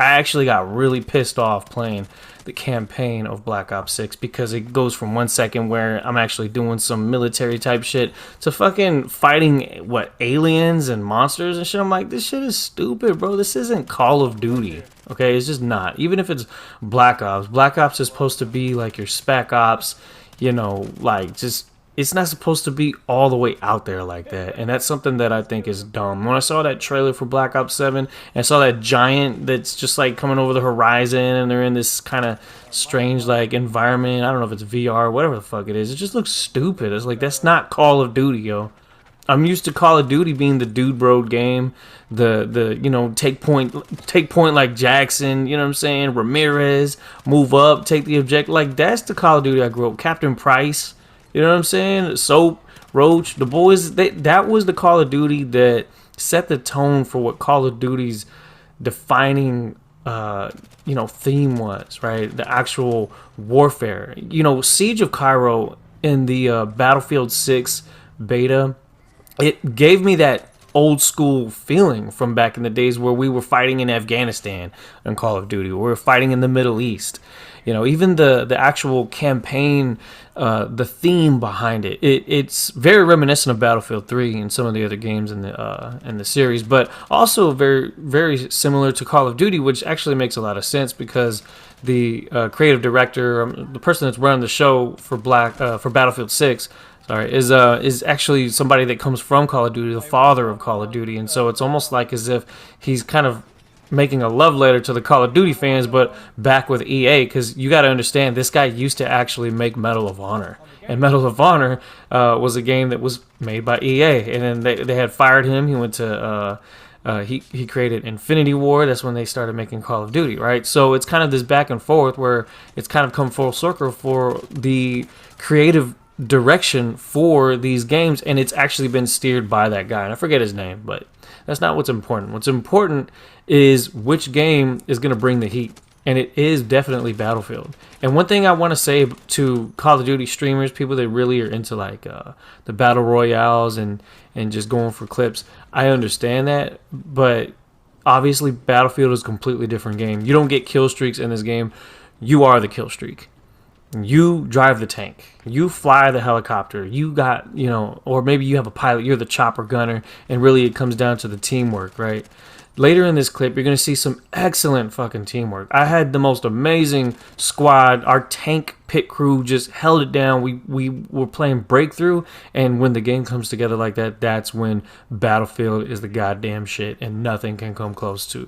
I actually got really pissed off playing the campaign of Black Ops 6 because it goes from 1 second where I'm actually doing some military type shit to fucking fighting, what, aliens and monsters and shit. I'm like, this shit is stupid, bro. This isn't Call of Duty. Okay, it's just not. Even if it's Black Ops. Black Ops is supposed to be like your Spec Ops, you know, like just it's not supposed to be all the way out there like that. And that's something that I think is dumb. When I saw that trailer for Black Ops 7 and I saw that giant that's just like coming over the horizon and they're in this kind of strange like environment. I don't know if it's VR, whatever the fuck it is. It just looks stupid. It's like, that's not Call of Duty, yo. I'm used to Call of Duty being the dude bro game, the you know, take point like Jackson, you know what I'm saying, Ramirez, move up, take the objective. Like, that's the Call of Duty I grew up. Captain Price, you know what I'm saying? Soap, Roach, the boys, that was the Call of Duty that set the tone for what Call of Duty's defining you know, theme was, right? The actual warfare. You know, Siege of Cairo in the Battlefield 6 beta, it gave me that old school feeling from back in the days where we were fighting in Afghanistan in Call of Duty. We were fighting in the Middle East. You know, even the actual campaign, the theme behind it, it's very reminiscent of Battlefield 3 and some of the other games in the series, but also very, very similar to Call of Duty, which actually makes a lot of sense because the creative director, the person that's running the show for Battlefield 6, sorry, is actually somebody that comes from Call of Duty, the father of Call of Duty, and so it's almost like as if he's kind of making a love letter to the Call of Duty fans, but back with EA, because you got to understand, this guy used to actually make Medal of Honor, and Medal of Honor was a game that was made by EA, and then they had fired him. He went to he created Infinity War. That's when they started making Call of Duty, right? So it's kind of this back and forth where it's kind of come full circle for the creative direction for these games, and it's actually been steered by that guy, and I forget his name, but that's not what's important. What's important is which game is going to bring the heat, and it is definitely Battlefield. And one thing I want to say to Call of Duty streamers, people that really are into like the battle royales and just going for clips, I understand that, but obviously Battlefield is a completely different game. You don't get kill streaks in this game. You are the kill streak. You drive the tank. You fly the helicopter. You got, you know, or maybe you have a pilot. You're the chopper gunner, and really it comes down to the teamwork, right? Later in this clip, you're going to see some excellent fucking teamwork. I had the most amazing squad. Our tank pit crew just held it down. We were playing Breakthrough, and when the game comes together like that, that's when Battlefield is the goddamn shit, and nothing can come close to